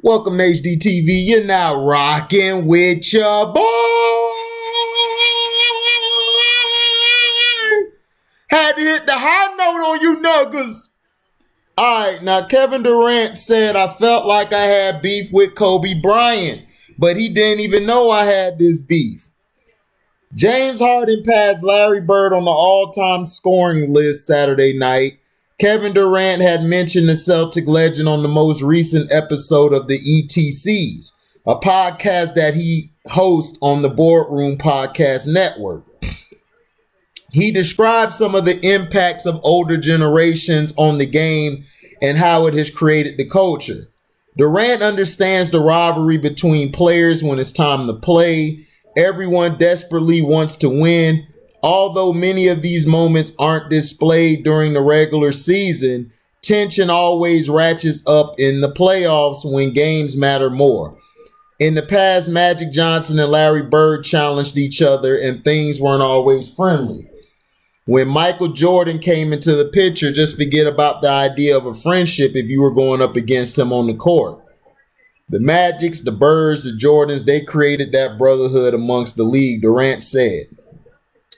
Welcome to HDTV. You're now rocking with your boy. Had to hit the high note on you nuggers. All right, now Kevindurant said I felt like I had beef with Kobe Bryant, but he didn't even know I had this beef. James Harden passed Larry Bird on the all-time scoring list Saturday night. Kevindurant had mentioned the Celtic legend on the most recent episode of the ETCs, a podcast that he hosts on the Boardroom Podcast Network. He described some of the impacts of older generations on the game and how it has created the culture. Durant understands the rivalry between players when it's time to play. Everyone desperately wants to win. Although many of these moments aren't displayed during the regular season, tension always ratchets up in the playoffs when games matter more. In the past, Magic Johnson and Larry Bird challenged each other and things weren't always friendly. When Michael Jordan came into the picture, just forget about the idea of a friendship if you were going up against him on the court. The Magics, the Birds, the Jordans, they created that brotherhood amongst the league, Durant said.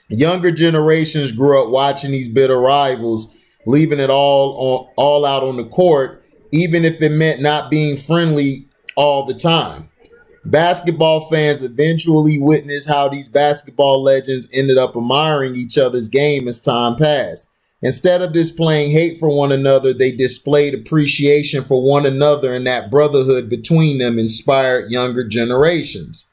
Younger generations grew up watching these bitter rivals, leaving it all out on the court, even if it meant not being friendly all the time. Basketball fans eventually witnessed how these basketball legends ended up admiring each other's game as time passed. Instead of displaying hate for one another, they displayed appreciation for one another, and that brotherhood between them inspired younger generations.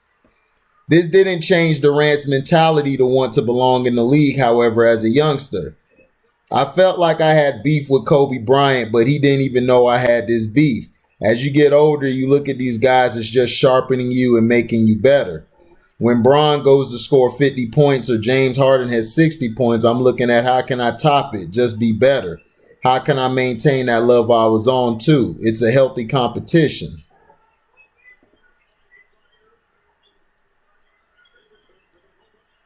This didn't change Durant's mentality to want to belong in the league, however, as a youngster. I felt like I had beef with Kobe Bryant, but he didn't even know I had this beef. As you get older, you look at these guys as just sharpening you and making you better. When Bron goes to score 50 points or James Harden has 60 points, I'm looking at how can I top it, just be better. How can I maintain that level I was on too? It's a healthy competition.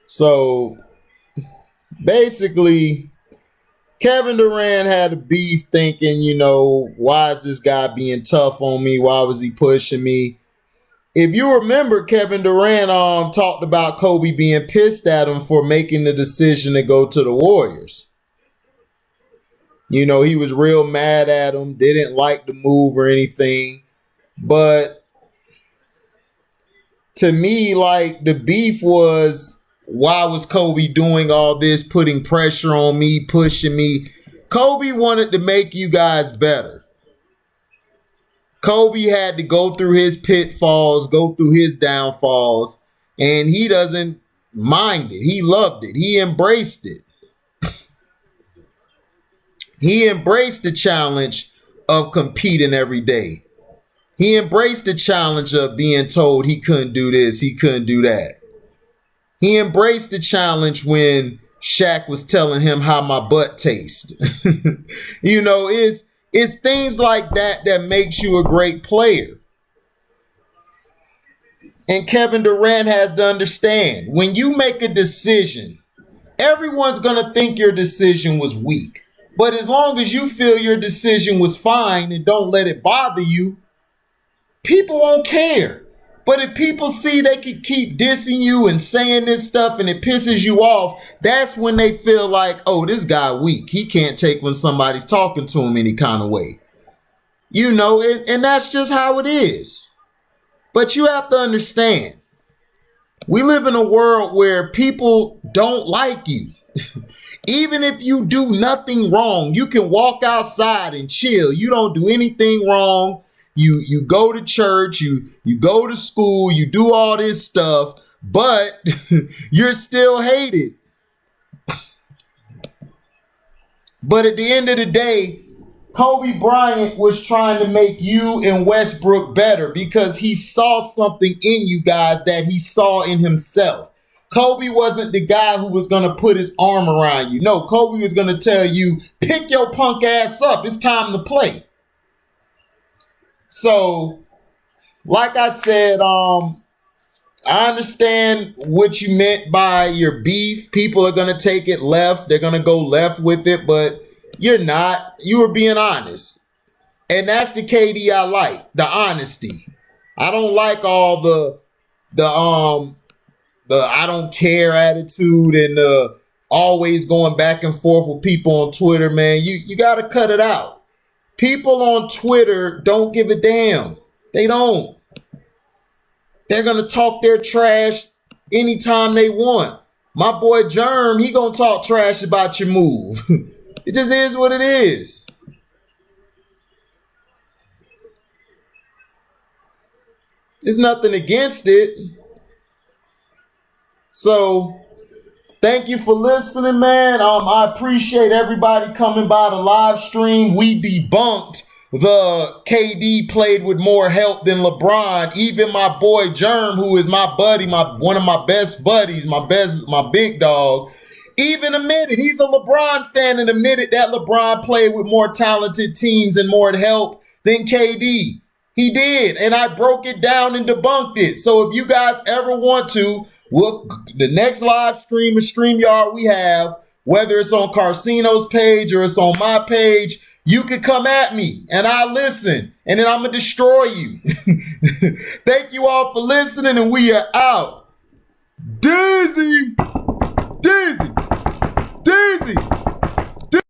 So basically, Kevindurant had a beef thinking, why is this guy being tough on me? Why was he pushing me? If you remember, Kevindurant talked about Kobe being pissed at him for making the decision to go to the Warriors. He was real mad at him, didn't like the move or anything. But to me, like, the beef was, why was Kobe doing all this, putting pressure on me, pushing me? Kobe wanted to make you guys better. Kobe had to go through his pitfalls, go through his downfalls, and he doesn't mind it. He loved it. He embraced it. He embraced the challenge of competing every day. He embraced the challenge of being told he couldn't do this, he couldn't do that. He embraced the challenge when Shaq was telling him how my butt tastes. It's things like that that makes you a great player. And Kevindurant has to understand, when you make a decision, everyone's going to think your decision was weak. But as long as you feel your decision was fine and don't let it bother you, people won't care. But if people see they can keep dissing you and saying this stuff and it pisses you off, that's when they feel like, oh, this guy weak. He can't take when somebody's talking to him any kind of way. And that's just how it is. But you have to understand, we live in a world where people don't like you. Even if you do nothing wrong, you can walk outside and chill. You don't do anything wrong. You go to church, you go to school, you do all this stuff, but you're still hated. But at the end of the day, Kobe Bryant was trying to make you and Westbrook better because he saw something in you guys that he saw in himself. Kobe wasn't the guy who was going to put his arm around you. No, Kobe was going to tell you, pick your punk ass up. It's time to play. So, like I said, I understand what you meant by your beef. People are going to take it left. They're going to go left with it, but you're not. You were being honest. And that's the KD I like, the honesty. I don't like all the I don't care attitude and always going back and forth with people on Twitter, man. You got to cut it out. People on Twitter don't give a damn. They don't. They're going to talk their trash anytime they want. My boy Germ, he going to talk trash about your move. It just is what it is. There's nothing against it. So thank you for listening, man. I appreciate everybody coming by the live stream. We debunked the KD played with more help than LeBron. Even my boy Germ, who is my buddy, one of my best buddies, my big dog, even admitted he's a LeBron fan and admitted that LeBron played with more talented teams and more help than KD. He did, and I broke it down and debunked it. So if you guys ever want to, the next live stream or StreamYard we have, whether it's on Carcino's page or it's on my page, you can come at me and I'll listen, and then I'm going to destroy you. Thank you all for listening, and we are out. Dizzy!